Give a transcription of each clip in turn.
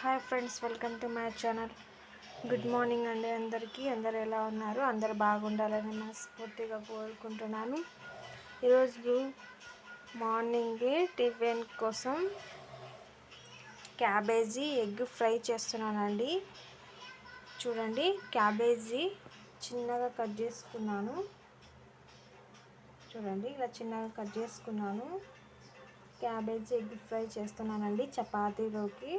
Hi friends, welcome to my channel. Good morning అండి అందరికీ. అందరు ఎలా ఉన్నారు? అందరు బాగుండాలని మనస్ఫూర్తిగా కోరుకుంటున్నాను. ఈరోజు మార్నింగే టిఫిన్ కోసం క్యాబేజీ ఎగ్ ఫ్రై చేస్తున్నానండి. చూడండి, క్యాబేజీ చిన్నగా కట్ చేసుకున్నాను. చూడండి, ఇలా చిన్నగా కట్ చేసుకున్నాను. క్యాబేజీ ఎగ్ ఫ్రై చేస్తున్నానండి చపాతీలోకి.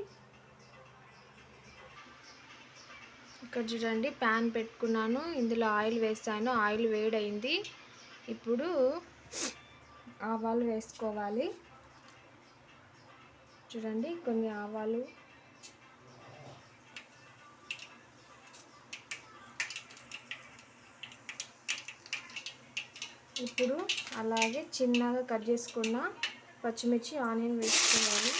ఇక్కడ చూడండి, ప్యాన్ పెట్టుకున్నాను. ఇందులో ఆయిల్ వేసాను. ఆయిల్ వేడైంది. ఇప్పుడు ఆవాలు వేసుకోవాలి. చూడండి, కొన్ని ఆవాలు, ఇప్పుడు అలాగే చిన్నగా కట్ చేసుకున్న పచ్చిమిర్చి, ఆనియన్ వేసుకోవాలి.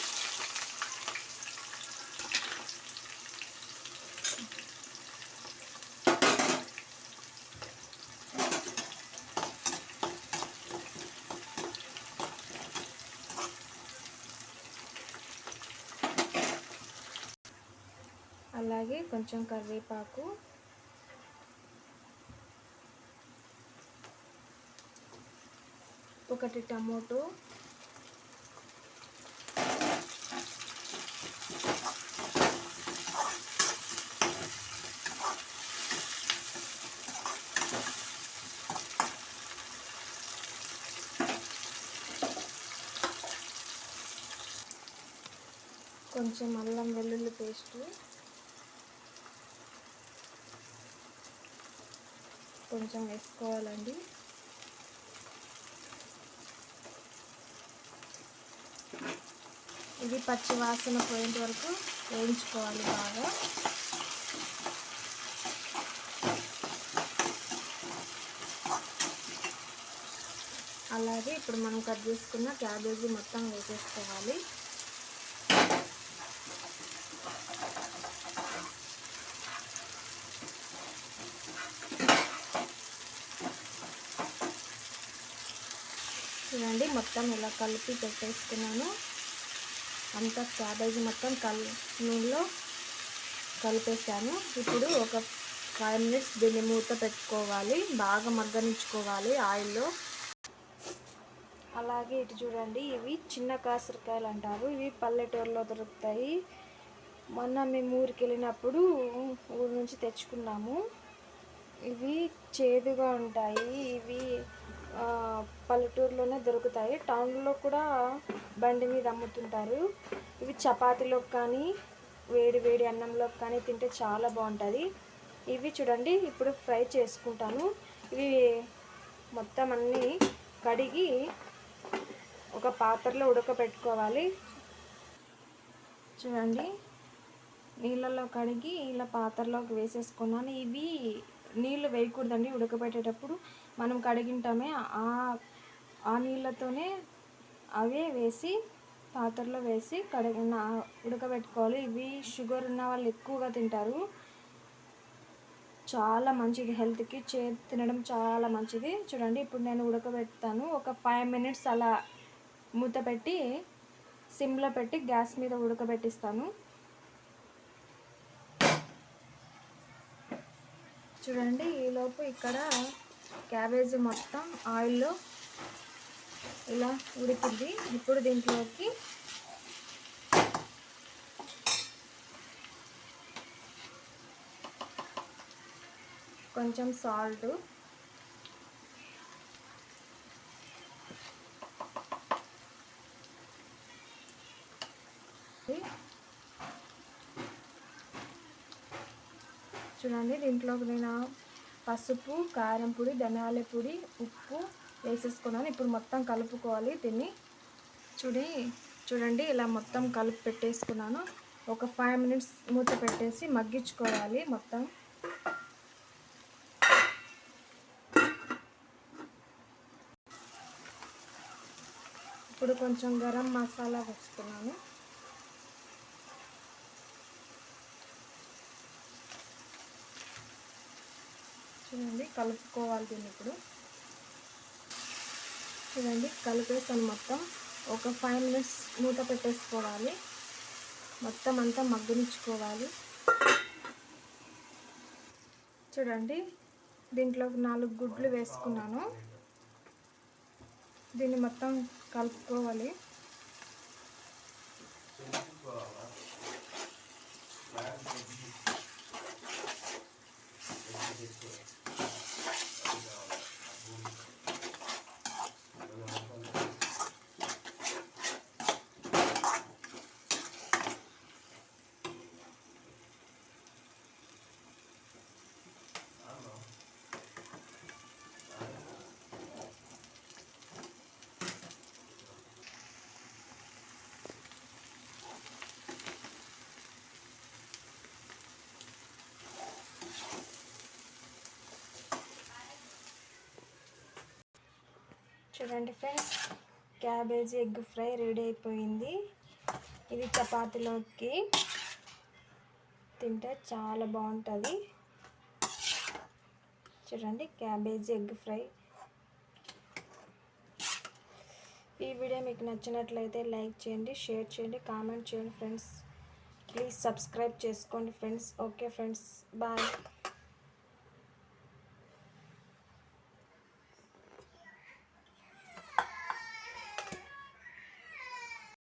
అలాగే కొంచెం కరివేపాకు, ఒకటి టమోటో, కొంచెం అల్లం వెల్లుల్లి పేస్టు, కొంచెం వేసుకోవాలండి. ఇది పచ్చి వాసన పోయేంత వరకు వేయించుకోవాలి బాగా. అలాగే ఇప్పుడు మనం కట్ చేసుకున్న క్యాబేజీ మొత్తం వేసేసుకోవాలి. చూడండి, మొత్తం ఇలా కలిపి పెట్టేసుకున్నాను. అంతా క్యాబేజీ మొత్తం నూనెలో కలిపేసాను. ఇప్పుడు ఒక 5 మినిట్స్ దీన్ని మూత పెట్టుకోవాలి. బాగా మగ్గనించుకోవాలి ఆయిల్లో. అలాగే ఇటు చూడండి, ఇవి చిన్న కాసరకాయలు అంటారు. ఇవి పల్లెటూరులో దొరుకుతాయి. మొన్న మేము ఊరికి వెళ్ళినప్పుడు ఊరు నుంచి తెచ్చుకున్నాము. ఇవి చేదుగా ఉంటాయి. ఇవి పల్లెటూరులోనే దొరుకుతాయి. టౌన్లో కూడా బండి మీద అమ్ముతుంటారు. ఇవి చపాతీలోకి కానీ వేడి వేడి అన్నంలోకి కానీ తింటే చాలా బాగుంటుంది. ఇవి చూడండి, ఇప్పుడు ఫ్రై చేసుకుంటాను. ఇవి మొత్తం అన్నీ కడిగి ఒక పాత్రలో ఉడకబెట్టుకోవాలి. చూడండి, నీళ్ళలో కడిగి ఇలా పాత్రలోకి వేసేసుకున్నాను. ఇవి నీళ్ళు వేయకూడదండి ఉడకబెట్టేటప్పుడు. మనం కడిగింటామే ఆ నీళ్ళతోనే అవే వేసి పాత్రలో వేసి ఉడకబెట్టుకోవాలి. ఇవి షుగర్ ఉన్న వాళ్ళు ఎక్కువగా తింటారు. చాలా మంచిది హెల్త్కి. తినడం చాలా మంచిది. చూడండి, ఇప్పుడు నేను ఉడకబెడతాను. ఒక 5 మినిట్స్ అలా మూత పెట్టి సిమ్లో పెట్టి గ్యాస్ మీద ఉడకబెట్టిస్తాను. చూడండి, ఈలోపు ఇక్కడ క్యాబేజీ మొత్తం ఆయిల్లో ఇలా ఉడికింది. ఇప్పుడు దీంట్లోకి కొంచెం సాల్ట్, చూడండి, దీంట్లోకి నేను పసుపు, కారం పొడి, ధనియాల పొడి, ఉప్పు వేసేసుకున్నాను. ఇప్పుడు మొత్తం కలుపుకోవాలి దీన్ని. చూడండి, ఇలా మొత్తం కలిపి పెట్టేసుకున్నాను. ఒక 5 మినిట్స్ మూత పెట్టేసి మగ్గించుకోవాలి మొత్తం. ఇప్పుడు కొంచెం గరం మసాలా వేసుకున్నాను. చూడండి, కలుపుకోవాలి దీన్ని. ఇప్పుడు చూడండి, కలిపేసాను మొత్తం. ఒక 5 మినిట్స్ మూత పెట్టేసుకోవాలి. మొత్తం అంతా మగ్గనిచ్చుకోవాలి. చూడండి, దీంట్లో 4 గుడ్లు వేసుకున్నాను. దీన్ని మొత్తం కలుపుకోవాలి. చూడండి friends, cabbage egg fry ready అయిపోయింది. ఇది చపాతీలోకి తింటే చాలా బాగుంటుంది. చూడండి, క్యాబేజీ ఎగ్ ఫ్రై. ఈ వీడియో మీకు నచ్చినట్లయితే లైక్ చేయండి, షేర్ చేయండి, కామెంట్ చేయండి ఫ్రెండ్స్. ప్లీజ్ సబ్స్క్రైబ్ చేసుకోండి ఫ్రెండ్స్. Okay friends, bye.